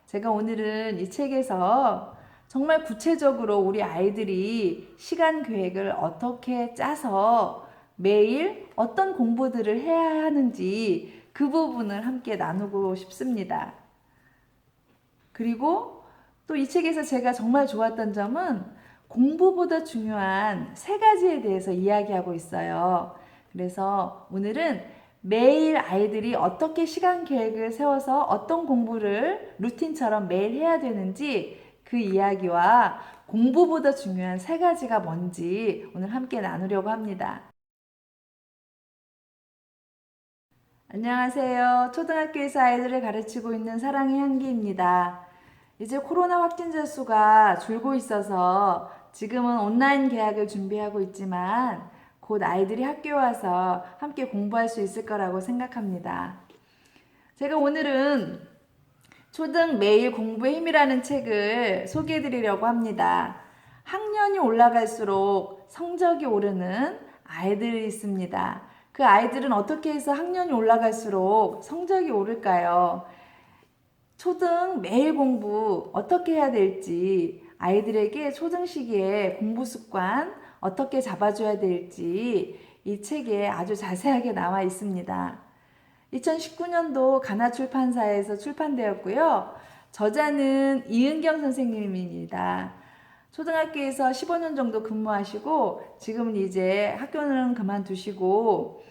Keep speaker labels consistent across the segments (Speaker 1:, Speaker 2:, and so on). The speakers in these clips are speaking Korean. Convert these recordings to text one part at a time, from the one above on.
Speaker 1: 제가 오늘은 이 책에서 정말 구체적으로 우리 아이들이 시간 계획을 어떻게 짜서 매일 어떤 공부들을 해야 하는지 그 부분을 함께 나누고 싶습니다. 그리고 또 이 책에서 제가 정말 좋았던 점은 공부보다 중요한 세 가지에 대해서 이야기하고 있어요. 그래서 오늘은 매일 아이들이 어떻게 시간 계획을 세워서 어떤 공부를 루틴처럼 매일 해야 되는지 그 이야기와 공부보다 중요한 세 가지가 뭔지 오늘 함께 나누려고 합니다. 안녕하세요. 초등학교에서 아이들을 가르치고 있는 사랑의 향기입니다. 이제 코로나 확진자 수가 줄고 있어서 지금은 온라인 개학을 준비하고 있지만 곧 아이들이 학교에 와서 함께 공부할 수 있을 거라고 생각합니다. 제가 오늘은 초등 매일 공부의 힘이라는 책을 소개해 드리려고 합니다. 학년이 올라갈수록 성적이 오르는 아이들이 있습니다. 그 아이들은 어떻게 해서 학년이 올라갈수록 성적이 오를까요? 초등 매일 공부 어떻게 해야 될지, 아이들에게 초등 시기에 공부 습관 어떻게 잡아줘야 될지 이 책에 아주 자세하게 나와 있습니다. 2019년도 가나출판사에서 출판되었고요. 저자는 이은경 선생님입니다. 초등학교에서 15년 정도 근무하시고 지금은 이제 학교는 그만두시고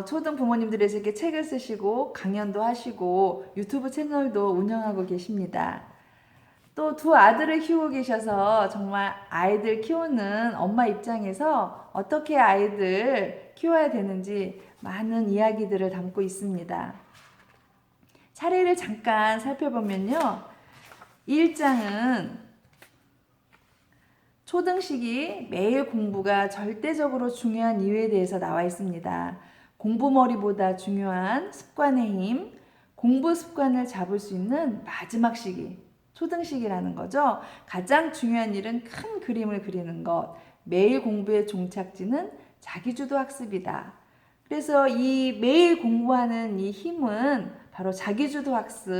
Speaker 1: 초등 부모님들에서 이렇게 책을 쓰시고 강연도 하시고 유튜브 채널도 운영하고 계십니다. 또 두 아들을 키우고 계셔서 정말 아이들 키우는 엄마 입장에서 어떻게 아이들 키워야 되는지 많은 이야기들을 담고 있습니다. 차례를 잠깐 살펴보면요. 1장은 초등 시기 매일 공부가 절대적으로 중요한 이유에 대해서 나와 있습니다. 공부머리보다 중요한 습관의 힘, 공부 습관을 잡을 수 있는 마지막 시기, 초등 시기라는 거죠. 가장 중요한 일은 큰 그림을 그리는 것, 매일 공부의 종착지는 자기주도 학습이다. 그래서 이 매일 공부하는 이 힘은 바로 자기주도 학습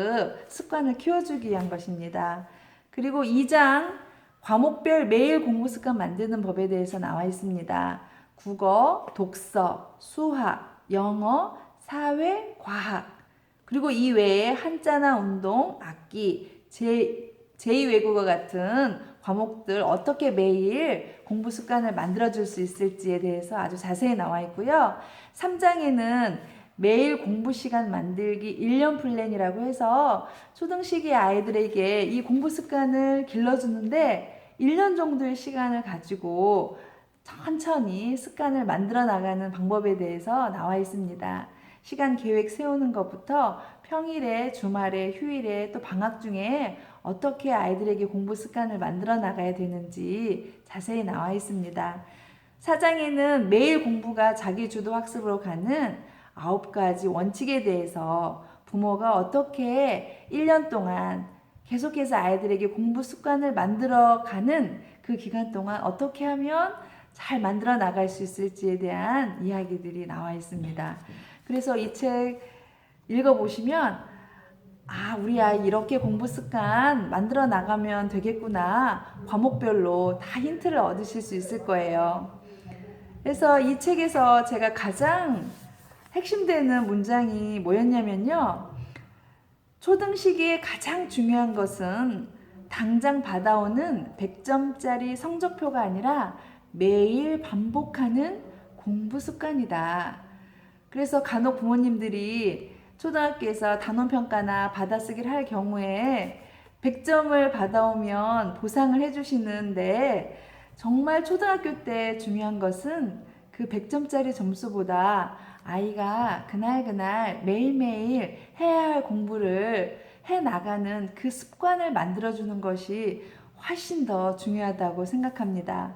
Speaker 1: 습관을 키워주기 위한 것입니다. 그리고 2장 과목별 매일 공부 습관 만드는 법에 대해서 나와 있습니다. 국어, 독서, 수학, 영어, 사회, 과학, 그리고 이 외에 한자나 운동, 악기, 제2외국어 같은 과목들 어떻게 매일 공부 습관을 만들어줄 수 있을지에 대해서 아주 자세히 나와 있고요. 3장에는 매일 공부 시간 만들기 1년 플랜이라고 해서 초등 시기 아이들에게 이 공부 습관을 길러주는데 1년 정도의 시간을 가지고 천천히 습관을 만들어 나가는 방법에 대해서 나와 있습니다. 시간 계획 세우는 것부터 평일에, 주말에, 휴일에 또 방학 중에 어떻게 아이들에게 공부 습관을 만들어 나가야 되는지 자세히 나와 있습니다. 4장에는 매일 공부가 자기주도 학습으로 가는 9가지 원칙에 대해서 부모가 어떻게 1년 동안 계속해서 아이들에게 공부 습관을 만들어 가는 그 기간 동안 어떻게 하면 잘 만들어 나갈 수 있을지에 대한 이야기들이 나와 있습니다. 그래서 이 책 읽어보시면 우리 아이 이렇게 공부 습관 만들어 나가면 되겠구나. 과목별로 다 힌트를 얻으실 수 있을 거예요. 그래서 이 책에서 제가 가장 핵심되는 문장이 뭐였냐면요. 초등 시기에 가장 중요한 것은 당장 받아오는 100점짜리 성적표가 아니라 매일 반복하는 공부 습관이다. 그래서 간혹 부모님들이 초등학교에서 단원평가나 받아쓰기를 할 경우에 100점을 받아오면 보상을 해주시는데 정말 초등학교 때 중요한 것은 그 100점짜리 점수보다 아이가 그날 매일매일 해야 할 공부를 해 나가는 그 습관을 만들어주는 것이 훨씬 더 중요하다고 생각합니다.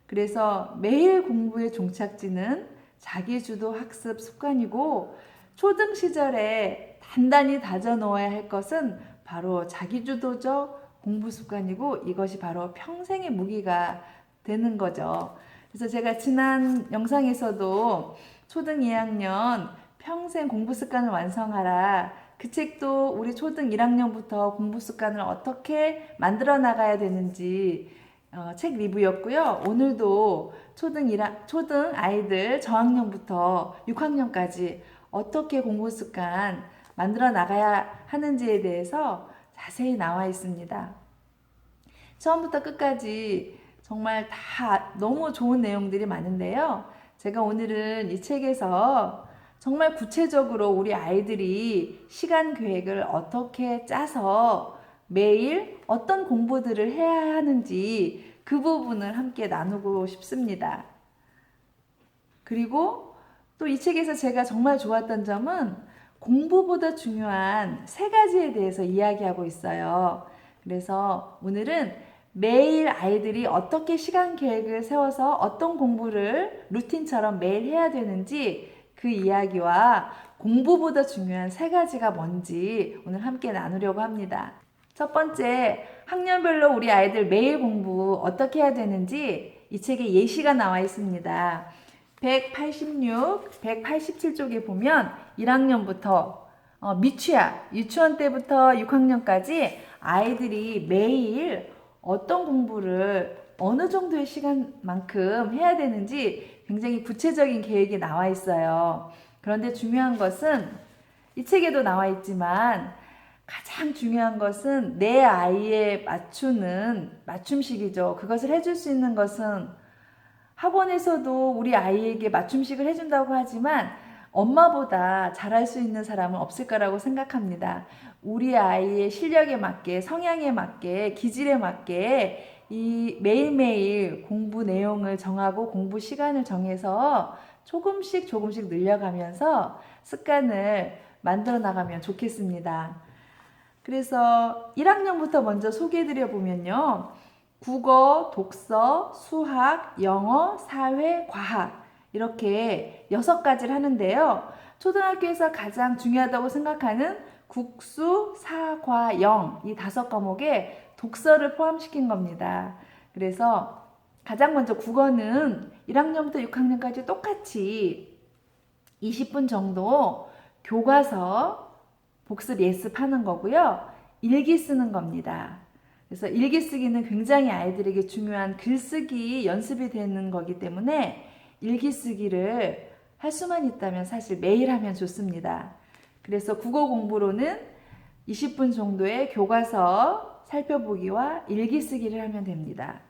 Speaker 1: 그래서 매일 공부의 종착지는 자기주도 학습 습관이고 초등 시절에 단단히 다져 놓아야 할 것은 바로 자기주도적 공부 습관이고 이것이 바로 평생의 무기가 되는 거죠. 그래서 제가 지난 영상에서도 초등 2학년 평생 공부 습관을 완성하라 그 책도 우리 초등 1학년부터 공부 습관을 어떻게 만들어 나가야 되는지 책 리뷰였고요. 오늘도 초등 아이들 저학년부터 6학년까지 어떻게 공부 습관 만들어 나가야 하는지에 대해서 자세히 나와 있습니다. 처음부터 끝까지 정말 다 너무 좋은 내용들이 많은데요. 제가 오늘은 이 책에서 정말 구체적으로 우리 아이들이 시간 계획을 어떻게 짜서 매일 어떤 공부들을 해야 하는지 그 부분을 함께 나누고 싶습니다. 그리고 또 이 책에서 제가 정말 좋았던 점은 공부보다 중요한 세 가지에 대해서 이야기하고 있어요. 그래서 오늘은 매일 아이들이 어떻게 시간 계획을 세워서 어떤 공부를 루틴처럼 매일 해야 되는지 그 이야기와 공부보다 중요한 세 가지가 뭔지 오늘 함께 나누려고 합니다. 첫 번째, 학년별로 우리 아이들 매일 공부 어떻게 해야 되는지 이 책에 예시가 나와 있습니다. 186, 187쪽에 보면 1학년부터 유치원 때부터 6학년까지 아이들이 매일 어떤 공부를 어느 정도의 시간만큼 해야 되는지 굉장히 구체적인 계획이 나와 있어요. 그런데 중요한 것은 이 책에도 나와 있지만 가장 중요한 것은 내 아이에 맞추는 맞춤식이죠. 그것을 해줄 수 있는 것은 학원에서도 우리 아이에게 맞춤식을 해준다고 하지만 엄마보다 잘할 수 있는 사람은 없을 거라고 생각합니다. 우리 아이의 실력에 맞게, 성향에 맞게, 기질에 맞게 이 매일매일 공부 내용을 정하고 공부 시간을 정해서 조금씩 늘려가면서 습관을 만들어 나가면 좋겠습니다. 그래서 1학년부터 먼저 소개해드려 보면요. 국어, 독서, 수학, 영어, 사회, 과학 이렇게 6가지를 하는데요. 초등학교에서 가장 중요하다고 생각하는 국수, 사, 과, 영 이 5과목에 독서를 포함시킨 겁니다. 그래서 가장 먼저 국어는 1학년부터 6학년까지 똑같이 20분 정도 교과서 복습 예습하는 거고요. 일기 쓰는 겁니다. 그래서 일기 쓰기는 굉장히 아이들에게 중요한 글쓰기 연습이 되는 거기 때문에 일기 쓰기를 할 수만 있다면 사실 매일 하면 좋습니다. 그래서 국어 공부로는 20분 정도의 교과서 살펴보기와 일기 쓰기를 하면 됩니다.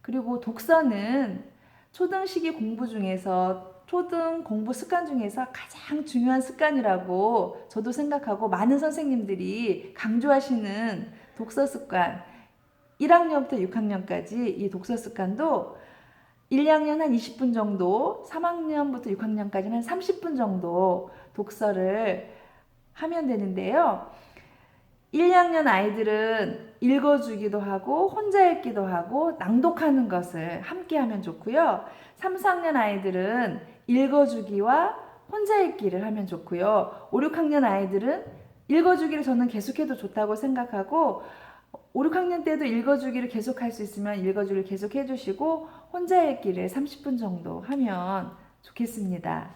Speaker 1: 그리고 독서는 초등 시기 공부 중에서 초등 공부 습관 중에서 가장 중요한 습관이라고 저도 생각하고 많은 선생님들이 강조하시는 독서 습관 1학년부터 6학년까지 이 독서 습관도 1, 2학년 한 20분 정도, 3학년부터 6학년까지는 한 30분 정도 독서를 하면 되는데요. 1, 2학년 아이들은 읽어주기도 하고 혼자 읽기도 하고 낭독하는 것을 함께 하면 좋고요. 3, 4학년 아이들은 읽어주기와 혼자 읽기를 하면 좋고요. 5, 6학년 아이들은 읽어주기를 저는 계속해도 좋다고 생각하고 5, 6학년 때도 읽어주기를 계속할 수 있으면 읽어주기를 계속 해주시고 혼자 읽기를 30분 정도 하면 좋겠습니다.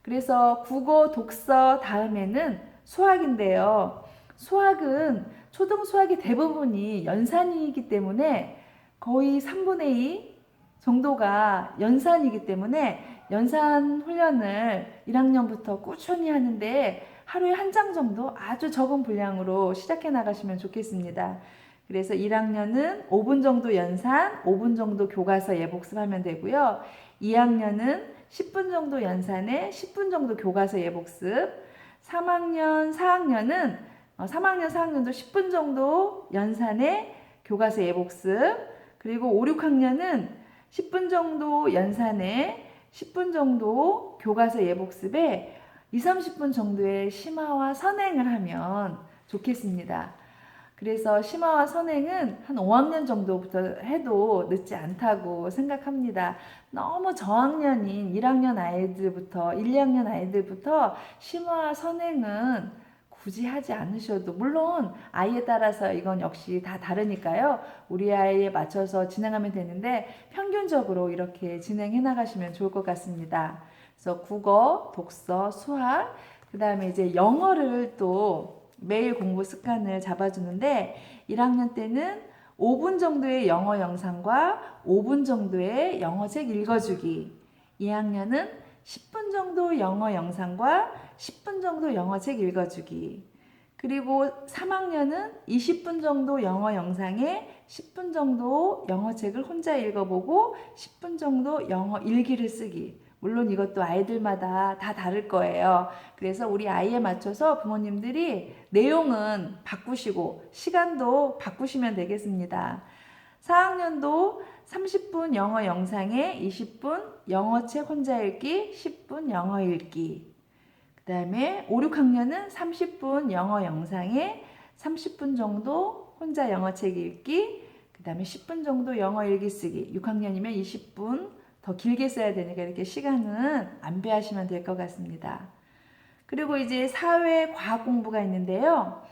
Speaker 1: 그래서 국어, 독서 다음에는 수학인데요. 수학은 초등 수학의 대부분이 연산이기 때문에 거의 3분의 2 정도가 연산이기 때문에 연산 훈련을 1학년부터 꾸준히 하는데 하루에 한 장 정도 아주 적은 분량으로 시작해 나가시면 좋겠습니다. 그래서 1학년은 5분 정도 연산, 5분 정도 교과서 예복습하면 되고요. 2학년은 10분 정도 연산에 10분 정도 교과서 예복습, 3학년, 4학년은 4학년도 10분 정도 연산에 교과서 예복습, 그리고 5, 6학년은 10분 정도 연산에 10분 정도 교과서 예복습에 20, 30분 정도의 심화와 선행을 하면 좋겠습니다. 그래서 심화와 선행은 한 5학년 정도부터 해도 늦지 않다고 생각합니다. 너무 저학년인 1학년 아이들부터 1, 2학년 아이들부터 심화와 선행은 굳이 하지 않으셔도 물론 아이에 따라서 이건 역시 다 다르니까요. 우리 아이에 맞춰서 진행하면 되는데 평균적으로 이렇게 진행해 나가시면 좋을 것 같습니다. 그래서 국어, 독서, 수학, 그 다음에 이제 영어를 또 매일 공부 습관을 잡아주는데 1학년 때는 5분 정도의 영어 영상과 5분 정도의 영어책 읽어주기. 2학년은 10분 정도 영어 영상과 10분 정도 영어책 읽어주기. 그리고 3학년은 20분 정도 영어 영상에 10분 정도 영어책을 혼자 읽어보고 10분 정도 영어 일기를 쓰기. 물론 이것도 아이들마다 다 다를 거예요. 그래서 우리 아이에 맞춰서 부모님들이 내용은 바꾸시고 시간도 바꾸시면 되겠습니다. 4학년도 30분 영어 영상에 20분 영어책 혼자 읽기, 10분 영어 읽기. 그 다음에 5, 6학년은 30분 영어 영상에 30분 정도 혼자 영어책 읽기, 그 다음에 10분 정도 영어 일기 쓰기. 6학년이면 20분 더 길게 써야 되니까 이렇게 시간은 안배하시면 될 것 같습니다. 그리고 이제 사회 과학 공부가 있는데요.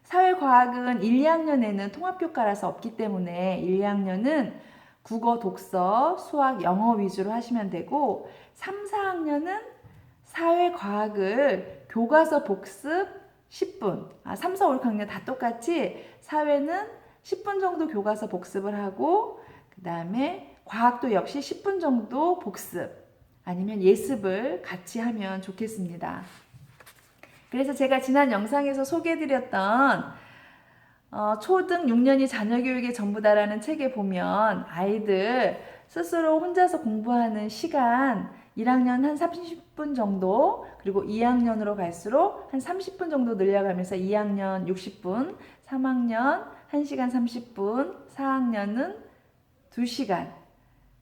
Speaker 1: 사회 과학은 1, 2학년에는 통합교과라서 없기 때문에 1, 2학년은 국어, 독서, 수학, 영어 위주로 하시면 되고 3, 4학년은 사회과학을 교과서 복습 10분, 3, 4, 5, 6학년 다 똑같이 사회는 10분 정도 교과서 복습을 하고 그 다음에 과학도 역시 10분 정도 복습 아니면 예습을 같이 하면 좋겠습니다. 그래서 제가 지난 영상에서 소개해드렸던 초등 6년이 자녀교육의 전부다라는 책에 보면 아이들 스스로 혼자서 공부하는 시간 1학년 한 30분 정도, 그리고 2학년으로 갈수록 한 30분 정도 늘려가면서 2학년 60분, 3학년 1시간 30분, 4학년은 2시간,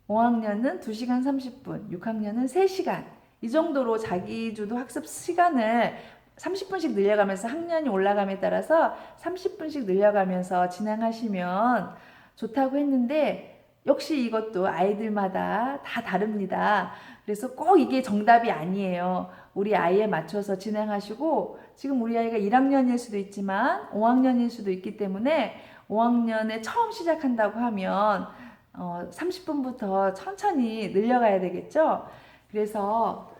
Speaker 1: 5학년은 2시간 30분, 6학년은 3시간. 이 정도로 자기주도 학습 시간을 30분씩 늘려가면서 학년이 올라감에 따라서 30분씩 늘려가면서 진행하시면 좋다고 했는데 역시 이것도 아이들마다 다 다릅니다. 그래서 꼭 이게 정답이 아니에요. 우리 아이에 맞춰서 진행하시고 지금 우리 아이가 1학년일 수도 있지만 5학년일 수도 있기 때문에 5학년에 처음 시작한다고 하면 30분부터 천천히 늘려가야 되겠죠. 그래서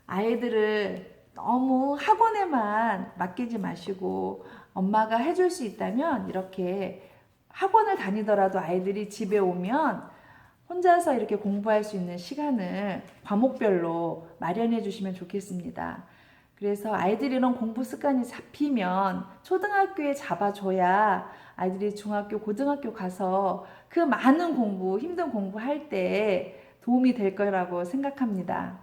Speaker 1: 아이들을 너무 학원에만 맡기지 마시고 엄마가 해줄 수 있다면 이렇게 학원을 다니더라도 아이들이 집에 오면 혼자서 이렇게 공부할 수 있는 시간을 과목별로 마련해 주시면 좋겠습니다. 그래서 아이들이 이런 공부 습관이 잡히면 초등학교에 잡아줘야 아이들이 중학교, 고등학교 가서 그 많은 공부, 힘든 공부할 때 도움이 될 거라고 생각합니다.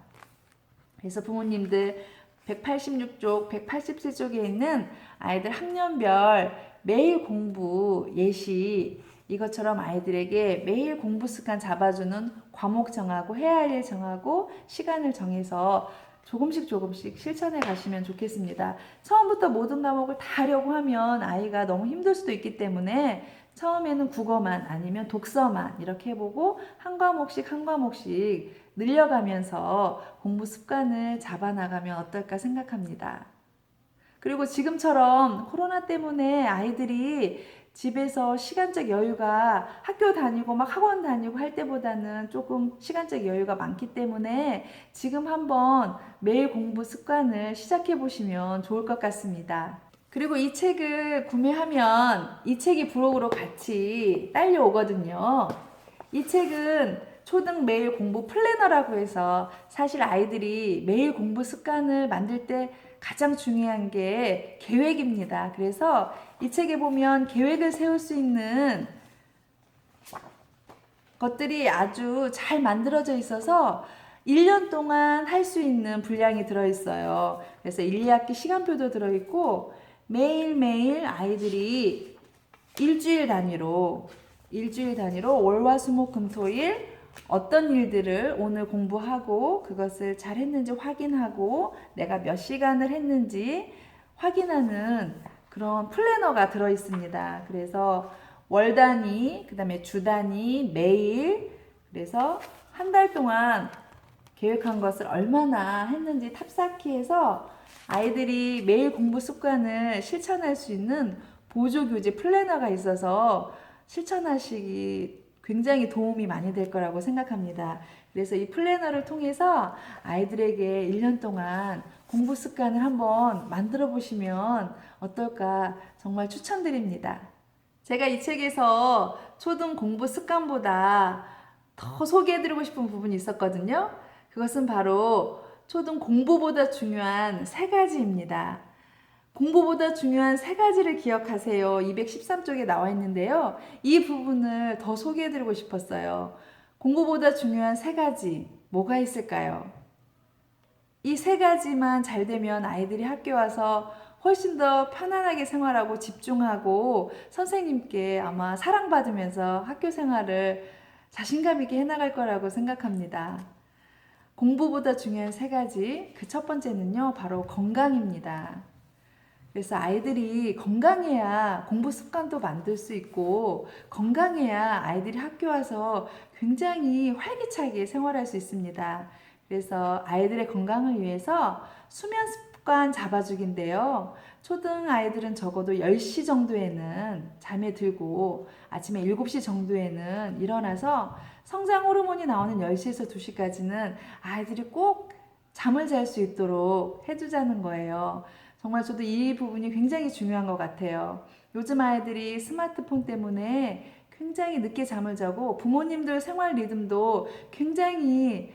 Speaker 1: 그래서 부모님들 186쪽, 187쪽에 있는 아이들 학년별 매일 공부 예시 이것처럼 아이들에게 매일 공부 습관 잡아주는 과목 정하고 해야 할 일 정하고 시간을 정해서 조금씩 실천해 가시면 좋겠습니다. 처음부터 모든 과목을 다 하려고 하면 아이가 너무 힘들 수도 있기 때문에 처음에는 국어만 아니면 독서만 이렇게 해보고 한 과목씩 늘려가면서 공부 습관을 잡아나가면 어떨까 생각합니다. 그리고 지금처럼 코로나 때문에 아이들이 집에서 시간적 여유가 학교 다니고 막 학원 다니고 할 때보다는 조금 시간적 여유가 많기 때문에 지금 한번 매일 공부 습관을 시작해 보시면 좋을 것 같습니다. 그리고 이 책을 구매하면 이 책이 부록으로 같이 딸려오거든요. 이 책은 초등 매일 공부 플래너라고 해서 사실 아이들이 매일 공부 습관을 만들 때 가장 중요한 게 계획입니다. 그래서 이 책에 보면 계획을 세울 수 있는 것들이 아주 잘 만들어져 있어서 1년 동안 할 수 있는 분량이 들어있어요. 그래서 1, 2학기 시간표도 들어있고 매일매일 아이들이 일주일 단위로 월화수목금토일 어떤 일들을 오늘 공부하고 그것을 잘 했는지 확인하고 내가 몇 시간을 했는지 확인하는 그런 플래너가 들어 있습니다. 그래서 월 단위, 그 다음에 주 단위, 매일, 그래서 한 달 동안 계획한 것을 얼마나 했는지 탑쌓기 해서 아이들이 매일 공부 습관을 실천할 수 있는 보조교재 플래너가 있어서 실천하시기 굉장히 도움이 많이 될 거라고 생각합니다. 그래서 이 플래너를 통해서 아이들에게 1년 동안 공부 습관을 한번 만들어 보시면 어떨까 정말 추천드립니다. 제가 이 책에서 초등 공부 습관보다 더 소개해드리고 싶은 부분이 있었거든요. 그것은 바로 초등 공부보다 중요한 세 가지입니다. 공부보다 중요한 세 가지를 기억하세요. 213쪽에 나와 있는데요. 이 부분을 더 소개해드리고 싶었어요. 공부보다 중요한 세 가지, 뭐가 있을까요? 이 세 가지만 잘 되면 아이들이 학교 와서 훨씬 더 편안하게 생활하고 집중하고 선생님께 아마 사랑받으면서 학교 생활을 자신감 있게 해나갈 거라고 생각합니다. 공부보다 중요한 세 가지, 그 첫 번째는요, 바로 건강입니다. 그래서 아이들이 건강해야 공부 습관도 만들 수 있고 건강해야 아이들이 학교 와서 굉장히 활기차게 생활할 수 있습니다. 그래서 아이들의 건강을 위해서 수면 습관 잡아주기인데요. 초등 아이들은 적어도 10시 정도에는 잠에 들고 아침에 7시 정도에는 일어나서 성장 호르몬이 나오는 10시에서 2시까지는 아이들이 꼭 잠을 잘 수 있도록 해주자는 거예요. 정말 저도 이 부분이 굉장히 중요한 것 같아요. 요즘 아이들이 스마트폰 때문에 굉장히 늦게 잠을 자고 부모님들 생활 리듬도 굉장히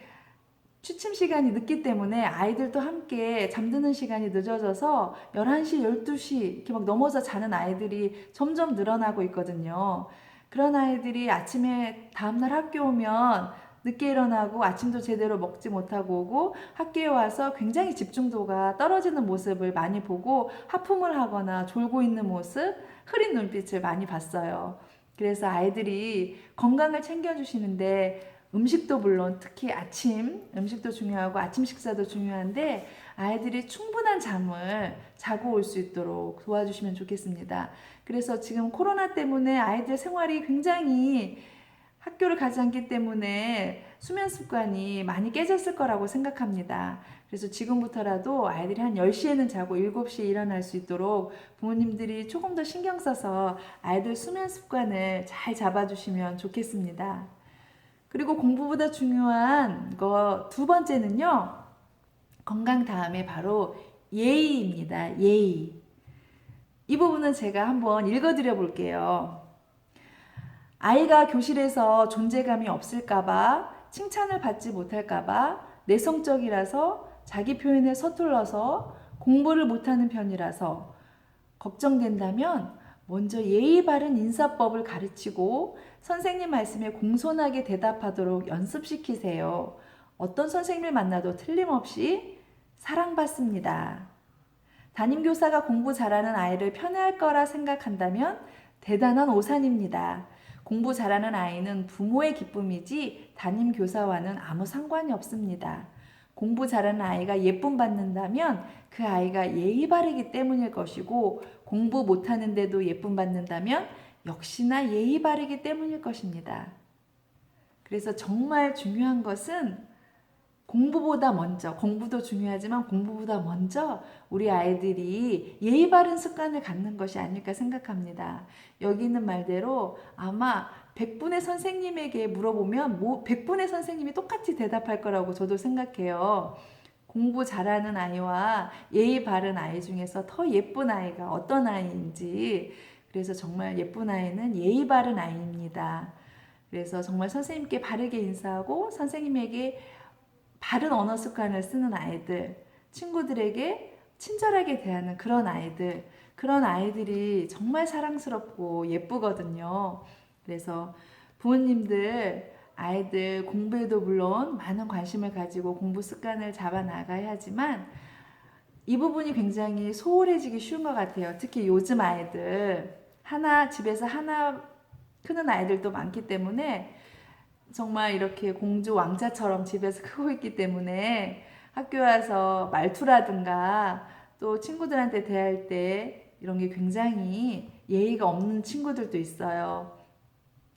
Speaker 1: 취침 시간이 늦기 때문에 아이들도 함께 잠드는 시간이 늦어져서 11시, 12시 이렇게 막 넘어서 자는 아이들이 점점 늘어나고 있거든요. 그런 아이들이 아침에 다음날 학교 오면 늦게 일어나고 아침도 제대로 먹지 못하고 오고 학교에 와서 굉장히 집중도가 떨어지는 모습을 많이 보고 하품을 하거나 졸고 있는 모습, 흐린 눈빛을 많이 봤어요. 그래서 아이들이 건강을 챙겨주시는데 음식도 물론 특히 아침 음식도 중요하고 아침 식사도 중요한데 아이들이 충분한 잠을 자고 올 수 있도록 도와주시면 좋겠습니다. 그래서 지금 코로나 때문에 아이들 생활이 굉장히 학교를 가지 않기 때문에 수면 습관이 많이 깨졌을 거라고 생각합니다. 그래서 지금부터라도 아이들이 한 10시에는 자고 7시에 일어날 수 있도록 부모님들이 조금 더 신경 써서 아이들 수면 습관을 잘 잡아주시면 좋겠습니다. 그리고 공부보다 중요한 거 두 번째는요, 건강 다음에 바로 예의입니다. 예의. 이 부분은 제가 한번 읽어드려 볼게요. 아이가 교실에서 존재감이 없을까봐, 칭찬을 받지 못할까봐, 내성적이라서, 자기 표현에 서툴러서, 공부를 못하는 편이라서 걱정된다면 먼저 예의 바른 인사법을 가르치고 선생님 말씀에 공손하게 대답하도록 연습시키세요. 어떤 선생님을 만나도 틀림없이 사랑받습니다. 담임교사가 공부 잘하는 아이를 편애할 거라 생각한다면 대단한 오산입니다. 공부 잘하는 아이는 부모의 기쁨이지 담임교사와는 아무 상관이 없습니다. 공부 잘하는 아이가 예쁨 받는다면 그 아이가 예의 바르기 때문일 것이고 공부 못하는데도 예쁨 받는다면 역시나 예의 바르기 때문일 것입니다. 그래서 정말 중요한 것은 공부보다 먼저, 공부도 중요하지만 공부보다 먼저 우리 아이들이 예의 바른 습관을 갖는 것이 아닐까 생각합니다. 여기 있는 말대로 아마 100분의 선생님에게 물어보면 100분의 선생님이 똑같이 대답할 거라고 저도 생각해요. 공부 잘하는 아이와 예의 바른 아이 중에서 더 예쁜 아이가 어떤 아이인지, 그래서 정말 예쁜 아이는 예의 바른 아이입니다. 그래서 정말 선생님께 바르게 인사하고 선생님에게 바른 언어 습관을 쓰는 아이들, 친구들에게 친절하게 대하는 그런 아이들, 그런 아이들이 정말 사랑스럽고 예쁘거든요. 그래서 부모님들, 아이들 공부에도 물론 많은 관심을 가지고 공부 습관을 잡아 나가야 하지만 이 부분이 굉장히 소홀해지기 쉬운 것 같아요. 특히 요즘 아이들, 집에서 하나 크는 아이들도 많기 때문에 정말 이렇게 공주 왕자처럼 집에서 크고 있기 때문에 학교 와서 말투라든가 또 친구들한테 대할 때 이런 게 굉장히 예의가 없는 친구들도 있어요.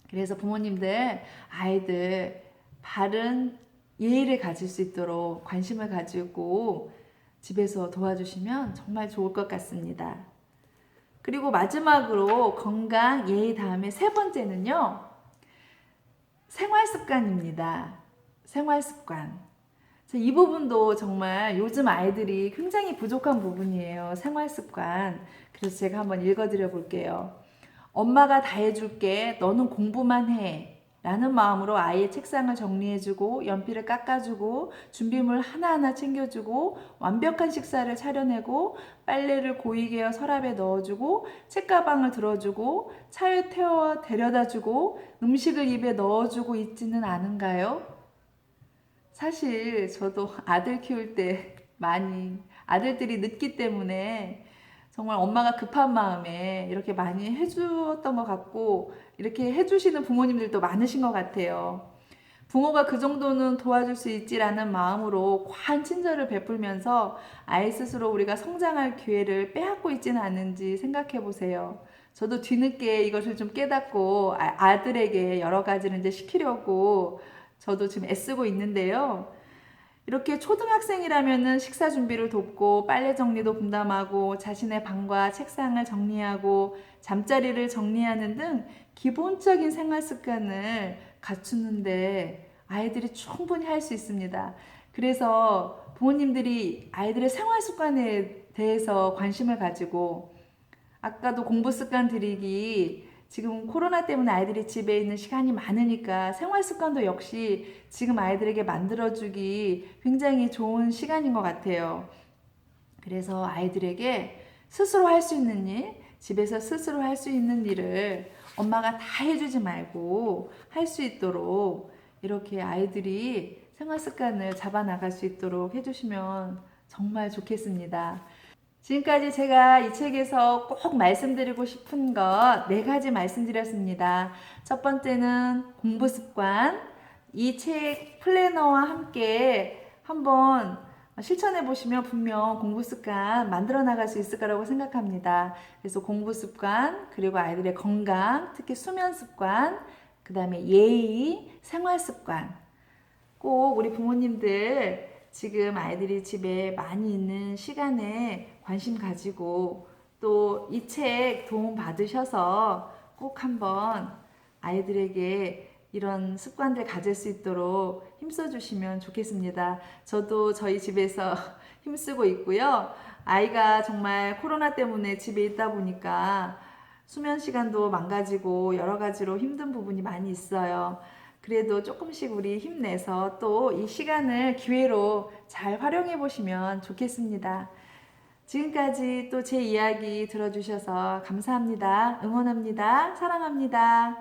Speaker 1: 그래서 부모님들, 아이들 바른 예의를 가질 수 있도록 관심을 가지고 집에서 도와주시면 정말 좋을 것 같습니다. 그리고 마지막으로 건강, 예의 다음에 세 번째는요, 생활 습관입니다. 생활 습관. 그래서 이 부분도 정말 요즘 아이들이 굉장히 부족한 부분이에요. 생활 습관. 그래서 제가 한번 읽어드려 볼게요. 엄마가 다 해줄게. 너는 공부만 해. 라는 마음으로 아이의 책상을 정리해주고 연필을 깎아주고 준비물 하나하나 챙겨주고 완벽한 식사를 차려내고 빨래를 고이개어 서랍에 넣어주고 책가방을 들어주고 차에 태워 데려다주고 음식을 입에 넣어주고 있지는 않은가요? 사실 저도 아들 키울 때 많이 아들들이 늦기 때문에 정말 엄마가 급한 마음에 이렇게 많이 해주었던 것 같고 이렇게 해주시는 부모님들도 많으신 것 같아요. 부모가 그 정도는 도와줄 수 있지라는 마음으로 과한 친절을 베풀면서 아이 스스로 우리가 성장할 기회를 빼앗고 있지는 않은지 생각해 보세요. 저도 뒤늦게 이것을 좀 깨닫고 아들에게 여러 가지를 이제 시키려고 저도 지금 애쓰고 있는데요. 이렇게 초등학생이라면은 식사 준비를 돕고 빨래 정리도 분담하고 자신의 방과 책상을 정리하고 잠자리를 정리하는 등 기본적인 생활 습관을 갖추는데 아이들이 충분히 할 수 있습니다. 그래서 부모님들이 아이들의 생활 습관에 대해서 관심을 가지고 아까도 공부 습관 들이기 지금 코로나 때문에 아이들이 집에 있는 시간이 많으니까 생활 습관도 역시 지금 아이들에게 만들어주기 굉장히 좋은 시간인 것 같아요. 그래서 아이들에게 스스로 할 수 있는 일, 집에서 스스로 할 수 있는 일을 엄마가 다 해주지 말고 할 수 있도록 이렇게 아이들이 생활 습관을 잡아 나갈 수 있도록 해주시면 정말 좋겠습니다. 지금까지 제가 이 책에서 꼭 말씀드리고 싶은 것 네 가지 말씀드렸습니다. 첫 번째는 공부 습관. 이 책 플래너와 함께 한번 실천해 보시면 분명 공부 습관 만들어 나갈 수 있을 거라고 생각합니다. 그래서 공부 습관, 그리고 아이들의 건강, 특히 수면 습관, 그 다음에 예의, 생활 습관. 꼭 우리 부모님들 지금 아이들이 집에 많이 있는 시간에 관심 가지고 또 이 책 도움 받으셔서 꼭 한번 아이들에게 이런 습관들 가질 수 있도록 힘써 주시면 좋겠습니다. 저도 저희 집에서 힘쓰고 있고요. 아이가 정말 코로나 때문에 집에 있다 보니까 수면 시간도 망가지고 여러 가지로 힘든 부분이 많이 있어요. 그래도 조금씩 우리 힘내서 또 이 시간을 기회로 잘 활용해 보시면 좋겠습니다. 지금까지 또 제 이야기 들어주셔서 감사합니다. 응원합니다. 사랑합니다.